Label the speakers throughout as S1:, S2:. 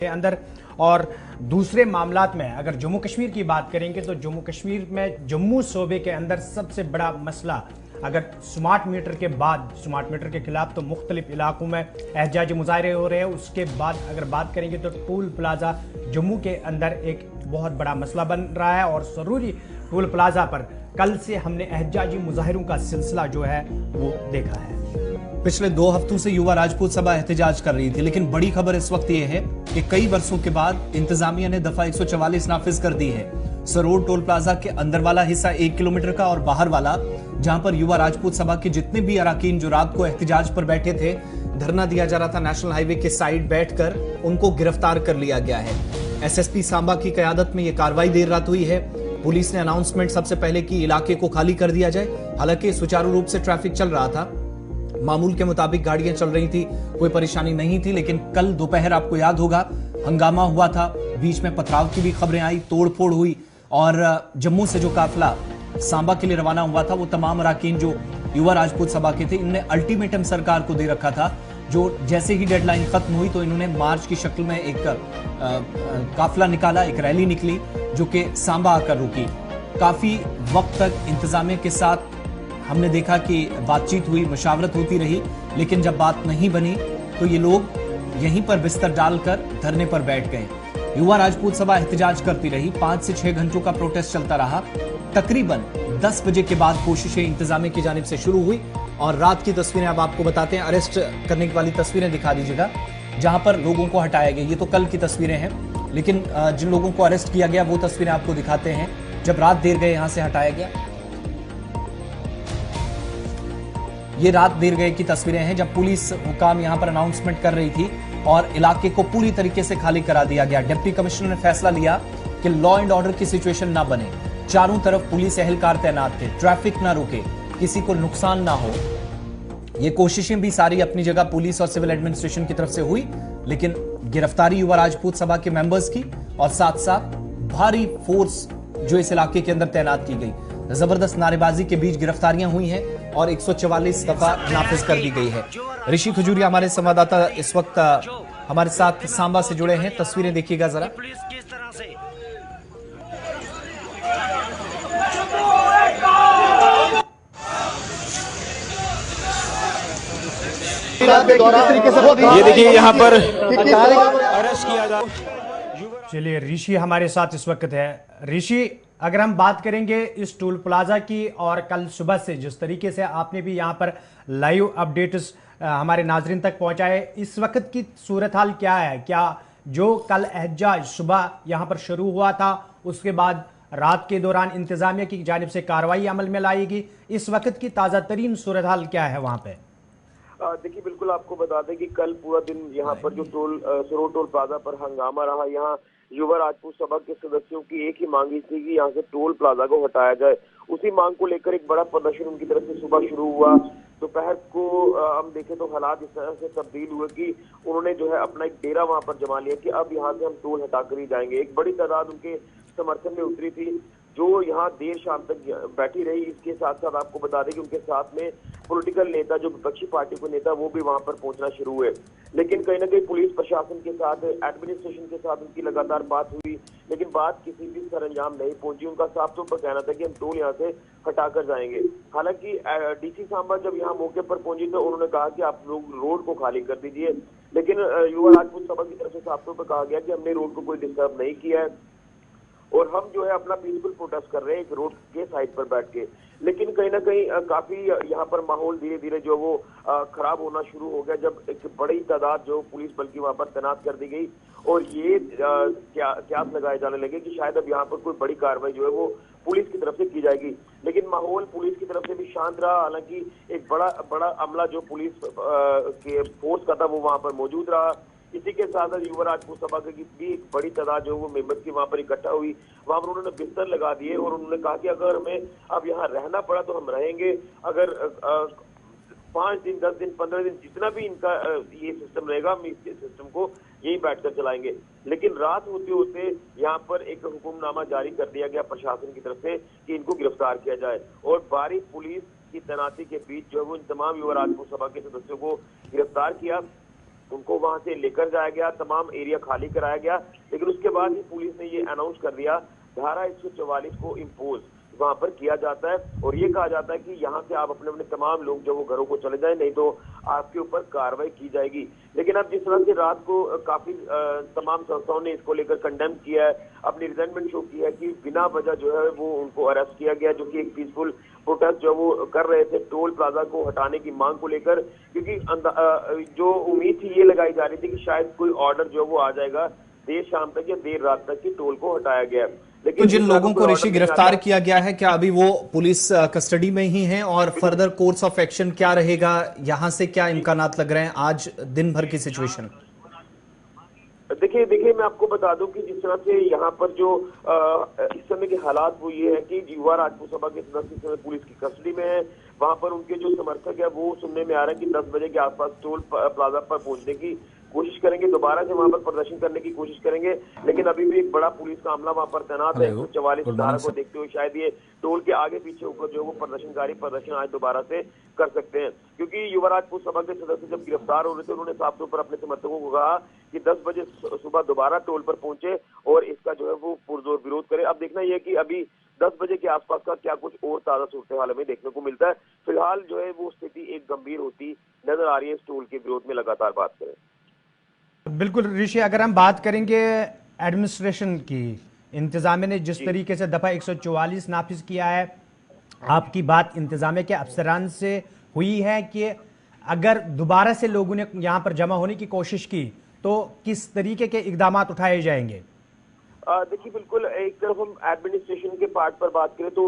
S1: के अंदर। और दूसरे मामलात में अगर जम्मू कश्मीर की बात करेंगे तो जम्मू कश्मीर में जम्मू सूबे के अंदर सबसे बड़ा मसला, अगर स्मार्ट मीटर के बाद, स्मार्ट मीटर के खिलाफ तो मुख्तलिफ इलाकों में एहतजाजी मुजाहरे हो रहे हैं, उसके बाद अगर बात करेंगे तो टोल प्लाजा जम्मू के अंदर एक बहुत बड़ा मसला बन रहा है। और जरूरी टोल प्लाजा पर कल से हमने एहतजाजी मुजाहरों का सिलसिला जो है वो देखा है।
S2: पिछले 2 हफ्तों से युवा राजपूत सभा एहतजाज कर रही थी, लेकिन बड़ी खबर इस वक्त यह है कि कई वर्षों के बाद इंतजामिया ने दफा 144 नाफिज कर दी है। सरोड टोल प्लाजा के अंदर वाला हिस्सा 1 किलोमीटर का और बाहर वाला, जहां पर युवा राजपूत सभा के जितने भी अराकीन जो रात को एहतजाज पर बैठे थे, धरना दिया जा रहा था नेशनल हाईवे के साइड बैठकर, उनको गिरफ्तार कर लिया गया है। एसएसपी सांबा की कयादत में यह कार्रवाई देर रात हुई है। पुलिस ने अनाउंसमेंट सबसे पहले की इलाके को खाली कर दिया जाए। हालांकि सुचारू रूप से ट्रैफिक चल रहा था, मामूल के मुताबिक गाड़ियां चल रही थी, कोई परेशानी नहीं थी। लेकिन कल दोपहर आपको याद होगा हंगामा हुआ था, बीच में पथराव की भी खबरें आई, तोड़फोड़ हुई। और जम्मू से जो काफिला सांबा के लिए रवाना हुआ था, वो तमाम अराकीन जो युवा राजपूत सभा के थे, इन्होंने अल्टीमेटम सरकार को दे रखा था। जो जैसे ही डेडलाइन खत्म हुई तो इन्होंने मार्च की शक्ल में एक काफिला निकाला, एक रैली निकली जो कि सांबा आकर रुकी। काफी वक्त तक इंतजामिया के साथ हमने देखा कि बातचीत हुई, मशावरत होती रही, लेकिन जब बात नहीं बनी तो ये लोग यहीं पर बिस्तर डालकर धरने पर बैठ गए। युवा राजपूत सभा एहतजाज करती रही, 5 से 6 घंटों का प्रोटेस्ट चलता रहा। तकरीबन 10 बजे के बाद कोशिशें इंतजामिया की जानिब से शुरू हुई और रात की तस्वीरें अब आपको बताते हैं। अरेस्ट करने वाली तस्वीरें दिखा दीजिएगा जहां पर लोगों को हटाया गया। ये तो कल की तस्वीरें हैं, लेकिन जिन लोगों को अरेस्ट किया गया वो तस्वीरें आपको दिखाते हैं जब रात देर गए यहां से हटाया गया। ये रात देर गए की तस्वीरें हैं जब पुलिस हुकाम यहां पर अनाउंसमेंट कर रही थी और इलाके को पूरी तरीके से खाली करा दिया गया। डिप्टी कमिश्नर ने फैसला लिया कि लॉ एंड ऑर्डर की सिचुएशन ना बने, चारों तरफ पुलिस एहलकार तैनात थे, ट्रैफिक ना रुके, किसी को नुकसान ना हो। ये कोशिशें भी सारी अपनी जगह पुलिस और सिविल एडमिनिस्ट्रेशन की तरफ से हुई, लेकिन गिरफ्तारी युवा राजपूत सभा के मेंबर्स की और साथ साथ भारी फोर्स जो इस इलाके के अंदर तैनात की गई। जबरदस्त नारेबाजी के बीच गिरफ्तारियां हुई हैं और 144 दफा नाफिज कर दी गई है। ऋषि खजूरिया हमारे संवाददाता इस वक्त हमारे साथ सांबा से जुड़े हैं, तस्वीरें देखिएगा जरा।
S3: ये देखिए यहाँ पर अरेस्ट किया जा।
S1: चलिए ऋषि हमारे साथ इस वक्त है। ऋषि, अगर हम बात करेंगे इस टोल प्लाजा की और कल सुबह से जिस तरीके से आपने भी यहाँ पर लाइव अपडेट्स हमारे नाजरीन तक पहुंचाए, इस वक्त की सूरत हाल क्या है? क्या जो कल एहतजाज सुबह यहाँ पर शुरू हुआ था उसके बाद रात के दौरान इंतजामिया की जानिब से कार्रवाई अमल में लाएगी, इस वक्त की ताज़ा तरीन सूरत हाल क्या है वहाँ पे?
S4: देखिए, बिल्कुल आपको बता दें कि कल पूरा दिन यहाँ पर जो सरोड टोल प्लाजा पर हंगामा रहा। यहाँ युवा राजपूत सभा के सदस्यों की एक ही मांग थी कि यहाँ से टोल प्लाजा को हटाया जाए। उसी मांग को लेकर एक बड़ा प्रदर्शन उनकी तरफ से सुबह शुरू हुआ। दोपहर को हम देखें तो हालात इस तरह से तब्दील हुए कि उन्होंने जो है अपना एक डेरा वहां पर जमा लिया कि अब यहाँ से हम टोल हटाकर ही जाएंगे। एक बड़ी तादाद उनके समर्थन में उतरी थी जो यहाँ देर शाम तक बैठी रही। इसके साथ साथ आपको बता दें कि उनके साथ में पॉलिटिकल नेता, जो विपक्षी पार्टी के नेता, वो भी वहां पर पहुंचना शुरू हुए। लेकिन कहीं ना कहीं पुलिस प्रशासन के साथ, एडमिनिस्ट्रेशन के साथ उनकी लगातार बात हुई, लेकिन बात किसी भी सरंजाम नहीं पहुंची। उनका साफ तौर पर कहना था कि हम टोल यहाँ से हटाकर जाएंगे। हालांकि डीसी सांबा जब यहाँ मौके पर पहुंची तो उन्होंने कहा कि आप लोग रोड को खाली कर दीजिए, लेकिन युवा राजपूत सभा की तरफ से साफ तौर पर कहा गया कि हमने रोड को कोई डिस्टर्ब नहीं किया है और हम जो है अपना पीसफुल प्रोटेस्ट कर रहे हैं एक रोड के साइड पर बैठ के। लेकिन कहीं ना कहीं काफी यहाँ पर माहौल धीरे धीरे जो वो खराब होना शुरू हो गया जब एक बड़ी तादाद जो पुलिस बल की वहां पर तैनात कर दी गई और ये क्यास लगाए जाने लगे कि शायद अब यहाँ पर कोई बड़ी कार्रवाई जो है वो पुलिस की तरफ से की जाएगी। लेकिन माहौल पुलिस की तरफ से भी शांत रहा। हालांकि एक बड़ा अमला जो पुलिस के फोर्स का था वो वहां पर मौजूद रहा। इसी के साथ युवा राजपूत सभा की भी एक बड़ी तादाद जो वो मेंबर की वहां पर इकट्ठा हुई। वहां पर उन्होंने बिस्तर लगा दिए और उन्होंने कहा कि अगर हमें अब यहाँ रहना पड़ा तो हम रहेंगे। अगर 5 दिन, 10 दिन, 15 दिन, जितना भी इनका ये सिस्टम रहेगा, हम इस सिस्टम को यही बैठकर चलाएंगे। लेकिन रात होते होते यहाँ पर एक हुक्मनामा जारी कर दिया गया प्रशासन की तरफ से कि इनको गिरफ्तार किया जाए और भारी पुलिस की तैनाती के बीच जो है वो इन तमाम युवा राजपूत सभा के सदस्यों को गिरफ्तार किया। उनको वहां से लेकर जाया गया, तमाम एरिया खाली कराया गया, लेकिन उसके बाद ही पुलिस ने ये अनाउंस कर दिया धारा 144 को इम्पोज वहां पर किया जाता है और ये कहा जाता है कि यहाँ से आप अपने अपने तमाम लोग जो वो घरों को चले जाएं, नहीं तो आपके ऊपर कार्रवाई की जाएगी। लेकिन अब जिस तरह से रात को काफी तमाम संस्थाओं ने इसको लेकर कंडेम किया है, अपनी रिजेंटमेंट शो की है कि बिना वजह जो है वो उनको अरेस्ट किया गया, जो कि एक पीसफुल प्रोटेस्ट जो वो कर रहे थे टोल प्लाजा को हटाने की मांग को लेकर, क्योंकि जो उम्मीद थी ये लगाई जा रही थी कि शायद कोई ऑर्डर जो वो आ जाएगा देर शाम तक या देर रात तक कि टोल को हटाया गया।
S2: तो जिन लोगों को ऋषि गिरफ्तार किया गया है, क्या अभी वो पुलिस कस्टडी में ही हैं और फर्दर कोर्स ऑफ एक्शन क्या रहेगा, यहां से क्या इम्कानात लग रहे हैं आज दिन भर की सिचुएशन?
S4: देखिए मैं आपको बता दूं कि जिस तरह से यहाँ पर जो इस समय के हालात वो ये है कि युवा राजपूत सभा के सदस्य इस समय पुलिस की कस्टडी में है। वहां पर उनके जो समर्थक है वो सुनने में आ रहा है कि 10 बजे के आसपास टोल प्लाजा पर पहुंचने की कोशिश करेंगे, दोबारा से वहां पर प्रदर्शन करने की कोशिश करेंगे, लेकिन अभी भी एक बड़ा पुलिस का अमला वहां पर तैनात है। 144 धारा को देखते हुए शायद ये टोल के आगे पीछे होकर जो वो प्रदर्शनकारी प्रदर्शन आज दोबारा से कर सकते हैं, क्योंकि युवा राजपूत सभा के सदस्य जब गिरफ्तार हो रहे थे उन्होंने साफ तौर पर अपने समर्थकों को कहा कि 10 बजे सुबह दोबारा टोल पर पहुंचे और इसका जो है वो पुरजोर विरोध करे। अब देखना यह कि अभी 10 बजे के आसपास का क्या कुछ और ताजा सूरत हाल में देखने को मिलता है। फिलहाल जो है वो स्थिति एक गंभीर होती नजर आ रही है। इस टोल के विरोध में लगातार बात करें।
S1: बिल्कुल ऋषि, अगर हम बात करेंगे एडमिनिस्ट्रेशन की, इंतजामिया ने जिस तरीके से दफा 144 नाफिज किया है, आपकी बात इंतजामिया के अफसरान से हुई है कि अगर दोबारा से लोगों ने यहाँ पर जमा होने की कोशिश की तो किस तरीके के इकदाम उठाए जाएंगे?
S4: देखिए बिल्कुल, एक तरफ हम एडमिनिस्ट्रेशन के पार्ट पर बात करें तो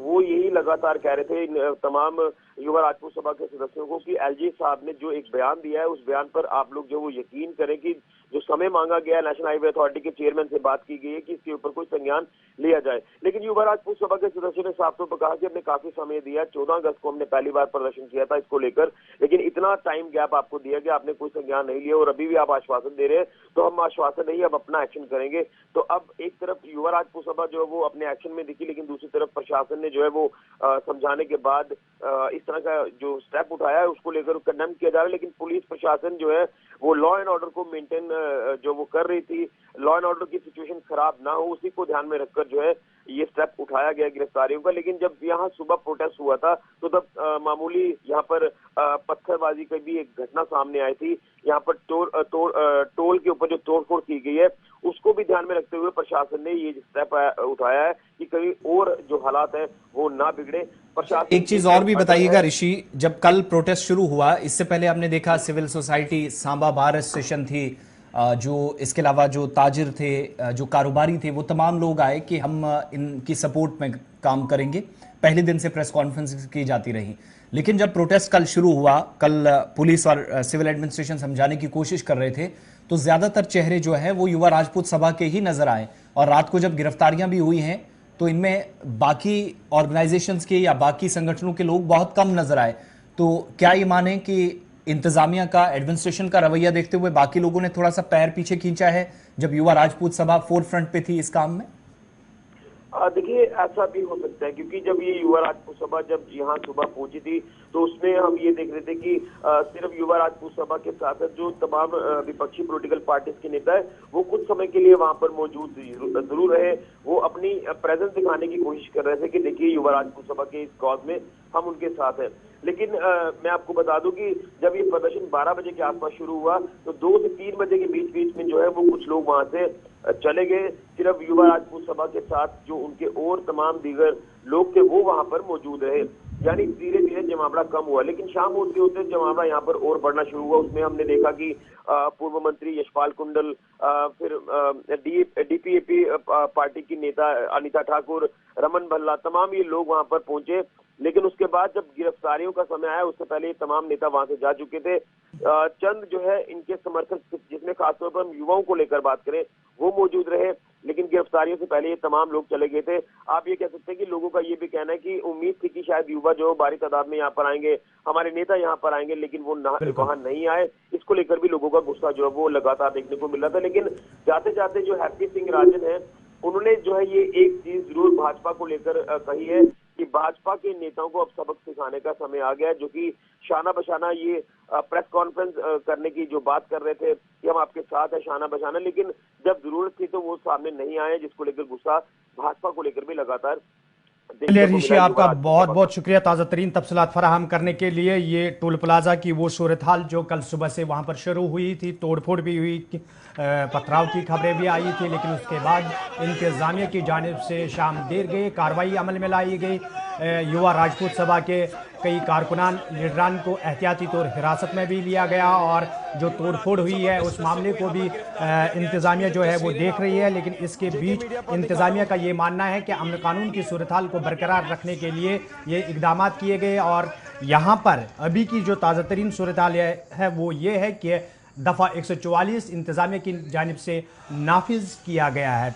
S4: वो यही लगातार कह रहे थे तमाम युवा राजपूत सभा के सदस्यों को कि एलजी साहब ने जो एक बयान दिया है उस बयान पर आप लोग जो वो यकीन करें कि जो समय मांगा गया है, नेशनल हाईवे अथॉरिटी के चेयरमैन से बात की गई है कि इसके ऊपर कोई संज्ञान लिया जाए। लेकिन युवा राजपूत सभा के सदस्यों ने साफ तौर पर कहा कि हमने काफी समय दिया, 14 अगस्त को हमने पहली बार प्रदर्शन किया था इसको लेकर, लेकिन इतना टाइम गैप आपको दिया गया, आपने कोई संज्ञान नहीं लिया और अभी भी आप आश्वासन दे रहे हैं, तो हम आश्वासन नहीं, अब अपना एक्शन करेंगे। तो अब एक तरफ युवा राजपूत सभा जो है वो अपने एक्शन में दिखी, लेकिन दूसरी तरफ प्रशासन ने जो है वो समझाने के बाद इस तरह का जो स्टेप उठाया है उसको लेकर कंडेम किया जा रहा है। लेकिन पुलिस प्रशासन जो है वो लॉ एंड ऑर्डर को मेंटेन जो वो कर रही थी, लॉ एंड ऑर्डर की सिचुएशन खराब ना हो उसी को ध्यान में रखकर जो है ये स्टेप उठाया गया गिरफ्तारियों का। लेकिन जब यहाँ सुबह प्रोटेस्ट हुआ था तो तब मामूली यहाँ पर पत्थरबाजी की भी एक घटना सामने आई थी। यहाँ पर टोल के ऊपर जो तोड़फोड़ की गई है उसको भी ध्यान में रखते हुए प्रशासन ने ये स्टेप उठाया है कि कहीं और जो हालात है वो ना बिगड़े। प्रशासन
S2: एक चीज और भी बताइएगा ऋषि, जब कल प्रोटेस्ट शुरू हुआ इससे पहले हमने देखा civil society Samba bar association थी, जो इसके अलावा जो ताजिर थे, जो कारोबारी थे, वो तमाम लोग आए कि हम इनकी सपोर्ट में काम करेंगे। पहले दिन से प्रेस कॉन्फ्रेंस की जाती रही, लेकिन जब प्रोटेस्ट कल शुरू हुआ, कल पुलिस और सिविल एडमिनिस्ट्रेशन समझाने की कोशिश कर रहे थे, तो ज्यादातर चेहरे जो है वो युवा राजपूत सभा के ही नजर आए। और रात को जब गिरफ्तारियां भी हुई हैं तो इनमें बाकी ऑर्गेनाइजेशंस के या बाकी संगठनों के लोग बहुत कम नजर आए। तो क्या ये माने कि इंतजामिया का, एडमिनिस्ट्रेशन का रवैया देखते हुए बाकी लोगों ने थोड़ा सा पैर पीछे खींचा है जब युवा राजपूत सभा फोर फ्रंट पे थी इस काम में?
S4: देखिए ऐसा भी हो सकता है, क्योंकि जब ये युवा राजपूत सभा जब यहाँ सुबह पहुंची थी तो उसमें हम ये देख रहे थे कि सिर्फ युवा राजपूत सभा के साथ साथ जो तमाम विपक्षी पॉलिटिकल पार्टीज के नेता है वो कुछ समय के लिए वहां पर मौजूद जरूर रहे। वो अपनी प्रेजेंस दिखाने की कोशिश कर रहे थे कि देखिए युवा राजपूत सभा के इस कॉज में हम उनके साथ हैं। लेकिन मैं आपको बता दूं कि जब ये प्रदर्शन 12 बजे के आसपास शुरू हुआ तो 2 से 3 बजे के बीच में जो है वो कुछ लोग वहां से चले गए। सिर्फ युवा राजपूत सभा के साथ जो उनके और तमाम दीगर लोग थे वो वहां पर मौजूद रहे, यानी धीरे धीरे जमावड़ा कम हुआ। लेकिन शाम होते होते जमावड़ा यहाँ पर और बढ़ना शुरू हुआ। उसमें हमने देखा कि पूर्व मंत्री यशपाल कुंडल, फिर डीपीएपी पार्टी की नेता अनीता ठाकुर, रमन भल्ला, तमाम ये लोग वहां पर पहुंचे। लेकिन उसके बाद जब गिरफ्तारियों का समय आया उससे पहले ये तमाम नेता वहां से जा चुके थे। चंद जो है इनके समर्थक, जिसमें खासतौर पर हम युवाओं को लेकर बात करें, वो मौजूद रहे, लेकिन गिरफ्तारियों से पहले ये तमाम लोग चले गए थे। आप ये कह सकते हैं कि लोगों का ये भी कहना है कि उम्मीद थी कि शायद युवा जो भारी तादाद में यहाँ पर आएंगे, हमारे नेता यहाँ पर आएंगे, लेकिन वो वहां नहीं आए। इसको लेकर भी लोगों का गुस्सा जो है वो लगातार देखने को मिल रहा था। लेकिन जाते जाते जो हैप्पी सिंह राजन है उन्होंने जो है ये एक चीज जरूर भाजपा को लेकर कही है कि भाजपा के नेताओं को अब सबक सिखाने का समय आ गया है, जो कि शाना बशाना ये प्रेस कॉन्फ्रेंस करने की जो बात कर रहे थे कि हम आपके साथ है शाना बशाना, लेकिन जब जरूरत थी तो वो सामने नहीं आए, जिसको लेकर गुस्सा भाजपा को लेकर भी लगातार
S1: चलिए ऋषि, आपका बहुत बहुत शुक्रिया ताज़ा तरीन तफसीलात फराहम करने के लिए। ये टोल प्लाजा की वो सूरत हाल जो कल सुबह से वहाँ पर शुरू हुई थी, तोड़फोड़ भी हुई, पथराव की खबरें भी आई थी, लेकिन उसके बाद इंतज़ामिया की जानिब से शाम देर गई कार्रवाई अमल में लाई गई। युवा राजपूत सभा के कई कारकुनान लीडरान को एहतियाती तौर हिरासत में भी लिया गया और जो तोड़फोड़ हुई है उस मामले को भी इंतज़ामिया जो है वो देख रही है। लेकिन इसके बीच इंतज़ामिया का ये मानना है कि अमन कानून की सूरत हाल को बरकरार रखने के लिए ये इकदाम किए गए और यहाँ पर अभी की जो ताज़ा तरीन सूरत हाल है वो ये है कि दफ़ा 144 इंतज़ामिया की जानिब से नाफिज किया गया है।